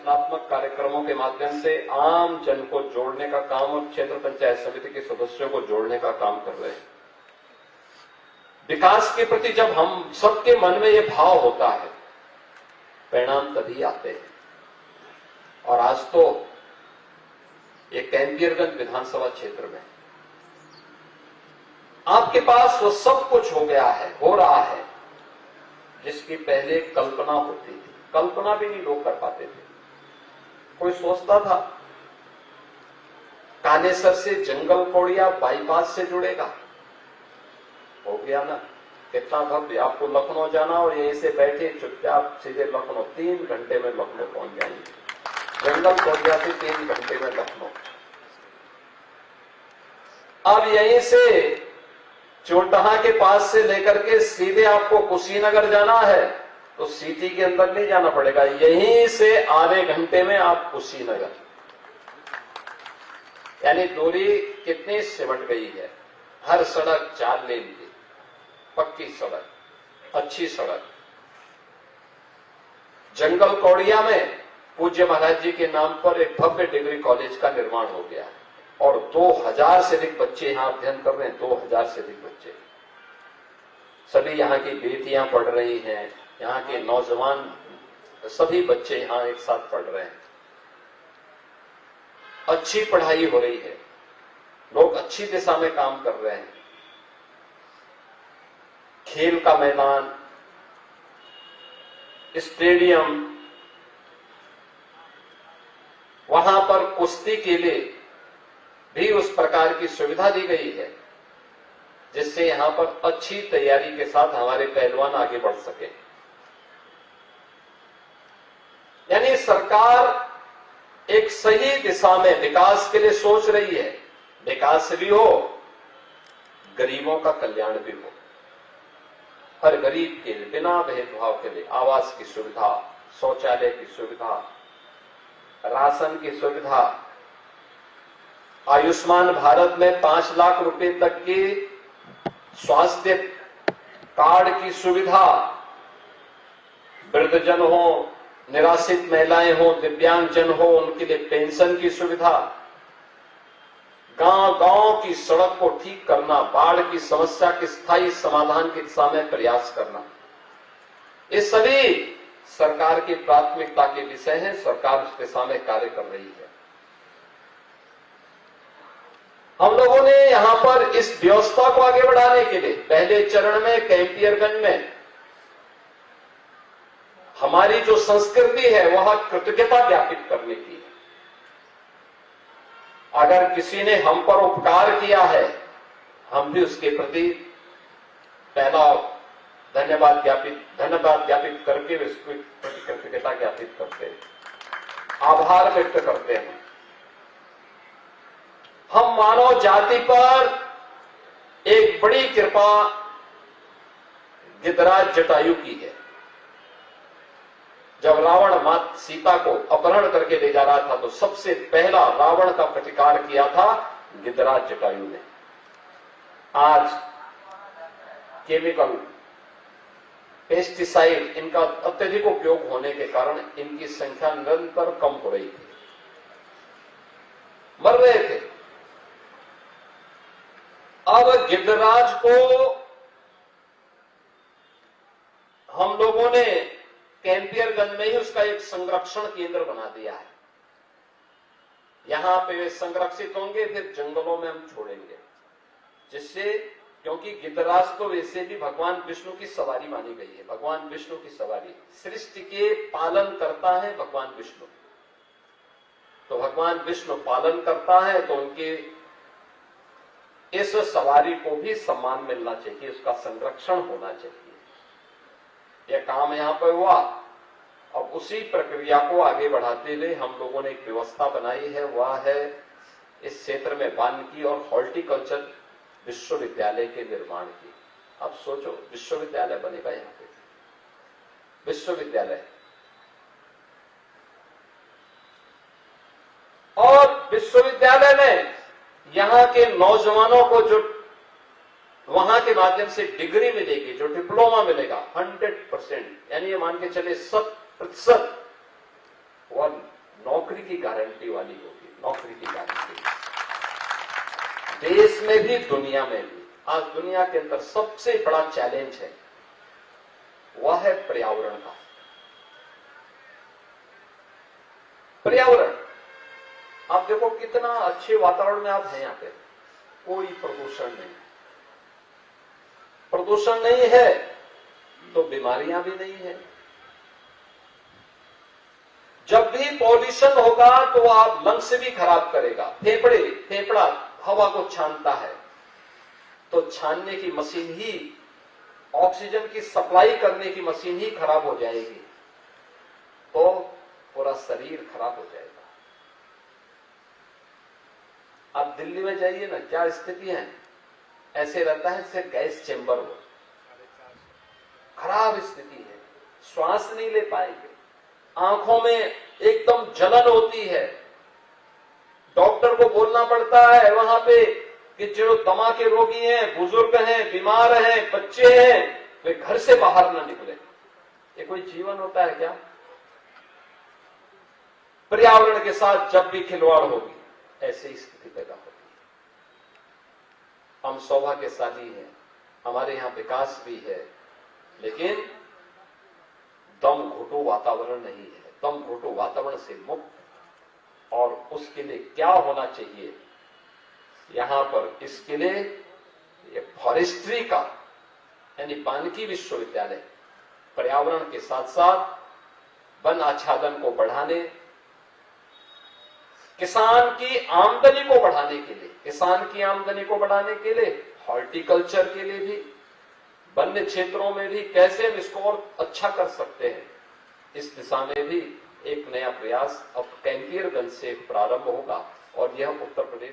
रचनात्मक कार्यक्रमों के माध्यम से आम जन को जोड़ने का काम और क्षेत्र पंचायत समिति के सदस्यों को जोड़ने का काम कर रहे हैं। विकास के प्रति जब हम सबके मन में ये भाव होता है, परिणाम तभी आते हैं। और आज तो ये कैंपियरगंज विधानसभा क्षेत्र में आपके पास वो सब कुछ हो गया है, हो रहा है, जिसकी पहले कल्पना होती थी। कल्पना भी नहीं लोग कर पाते थे। कोई सोचता था कानेसर से जंगल कौड़िया बाईपास से जुड़ेगा, हो गया ना, कितना भव्य। आपको लखनऊ जाना और यहीं से बैठे चुपचाप सीधे लखनऊ, 3 घंटे में लखनऊ पहुंच जाएंगे। जंगल कौड़िया से 3 घंटे में लखनऊ। अब यहीं से चोटहा के पास से लेकर के सीधे आपको कुशीनगर जाना है तो सिटी के अंदर नहीं जाना पड़ेगा, यहीं से आधे घंटे में आप कुशीनगर। यानी दूरी कितनी सिमट गई है। हर सड़क 4 लेन की, पक्की सड़क, अच्छी सड़क। जंगल कौड़िया में पूज्य महाराज जी के नाम पर एक भव्य डिग्री कॉलेज का निर्माण हो गया है और 2000 से अधिक बच्चे यहां अध्ययन कर रहे हैं। 2000 से अधिक बच्चे, सभी यहाँ की बेटियां पढ़ रही हैं, यहाँ के नौजवान सभी बच्चे यहां एक साथ पढ़ रहे हैं। अच्छी पढ़ाई हो रही है, लोग अच्छी दिशा में काम कर रहे हैं। खेल का मैदान, स्टेडियम, वहां पर कुश्ती के लिए भी उस प्रकार की सुविधा दी गई है जिससे यहां पर अच्छी तैयारी के साथ हमारे पहलवान आगे बढ़ सके। यानी सरकार एक सही दिशा में विकास के लिए सोच रही है। विकास भी हो, गरीबों का कल्याण भी हो। हर गरीब के लिए बिना भेदभाव के लिए आवास की सुविधा, शौचालय की सुविधा, राशन की सुविधा, आयुष्मान भारत में 5 लाख रुपए तक की स्वास्थ्य कार्ड की सुविधा, वृद्धजन हो, निराश्रित महिलाएं हो, दिव्यांगजन हो, उनके लिए पेंशन की सुविधा, गांव-गांव की सड़क को ठीक करना, बाढ़ की समस्या के स्थायी समाधान की दिशा में प्रयास करना, ये सभी सरकार की प्राथमिकता के विषय हैं। सरकार उस दिशा में कार्य कर रही है। हम लोगों ने यहां पर इस व्यवस्था को आगे बढ़ाने के लिए पहले चरण में कैंपियरगंज में हमारी जो संस्कृति है वह कृतज्ञता ज्ञापित करने की है। अगर किसी ने हम पर उपकार किया है, हम भी उसके प्रति पहला धन्यवाद ज्ञापित करके उसके प्रति कृतज्ञता ज्ञापित करते हैं, आभार व्यक्त करते हैं। हम मानव जाति पर एक बड़ी कृपा गिरिराज जटायु की है। जब रावण माता सीता को अपहरण करके ले जा रहा था तो सबसे पहला रावण का प्रतिकार किया था गिरिराज जटायु ने। आज केमिकल, पेस्टिसाइड, इनका अत्यधिक उपयोग होने के कारण इनकी संख्या निरंतर कम हो रही थी, मर रहे थे। अब गिरिराज को हम लोगों ने कैंपियरगंज में ही उसका एक संरक्षण केंद्र बना दिया है। यहां पे वे संरक्षित होंगे, फिर जंगलों में हम छोड़ेंगे, जिससे, क्योंकि गिरिराज तो वैसे भी भगवान विष्णु की सवारी मानी गई है। भगवान विष्णु की सवारी, सृष्टि के पालन करता है भगवान विष्णु। तो भगवान विष्णु पालन करता है तो उनके इस सवारी को भी सम्मान मिलना चाहिए, उसका संरक्षण होना चाहिए। यह काम यहां पर हुआ। अब उसी प्रक्रिया को आगे बढ़ाते हुए हम लोगों ने एक व्यवस्था बनाई है, वह है इस क्षेत्र में वानिकी और हॉर्टिकल्चर विश्वविद्यालय के निर्माण की। अब सोचो, विश्वविद्यालय बनेगा यहां पे, विश्वविद्यालय। और विश्वविद्यालय में यहां के नौजवानों को जो वहां के माध्यम से डिग्री मिलेगी, जो डिप्लोमा मिलेगा 100%, यानी ये मान के चले 100% नौकरी की गारंटी वाली होगी, नौकरी की गारंटी। देश में भी दुनिया में भी आज दुनिया के अंदर सबसे बड़ा चैलेंज है वह है पर्यावरण का। पर्यावरण, आप देखो कितना अच्छे वातावरण में आप हैं, यहां पे कोई प्रदूषण नहीं, प्रदूषण नहीं है तो बीमारियां भी नहीं है। जब भी पॉल्यूशन होगा तो आप लंग्स भी खराब करेगा। फेफड़ा हवा को छानता है, तो छानने की मशीन ही, ऑक्सीजन की सप्लाई करने की मशीन ही खराब हो जाएगी तो पूरा शरीर खराब हो जाएगा। आप दिल्ली में जाइए ना, क्या स्थिति है, ऐसे रहता है जैसे गैस चेंबर हो, खराब स्थिति है, श्वास नहीं ले पाएंगे, आंखों में एकदम जलन होती है। डॉक्टर को बोलना पड़ता है वहां पे कि जो दमा के रोगी हैं, बुजुर्ग हैं, बीमार हैं, बच्चे हैं, वे घर से बाहर ना निकले। ये कोई जीवन होता है क्या? पर्यावरण के साथ जब भी खिलवाड़ होगी ऐसी ही स्थिति पैदा होगी। हम सौभाग्यशाली हैं, हमारे यहां विकास भी है, लेकिन दम घुटू वातावरण नहीं है। दम घुटू वातावरण से मुक्त, और उसके लिए क्या होना चाहिए यहां पर, इसके लिए ये फॉरेस्ट्री का यानी वानिकी विश्वविद्यालय पर्यावरण के साथ साथ वन आच्छादन को बढ़ाने, किसान की आमदनी को बढ़ाने के लिए, हॉर्टिकल्चर के लिए भी, वन्य क्षेत्रों में भी कैसे हम इसको और अच्छा कर सकते हैं, इस दिशा में भी एक नया प्रयास अब कैंपियरगंज से प्रारंभ होगा। और यह उत्तर प्रदेश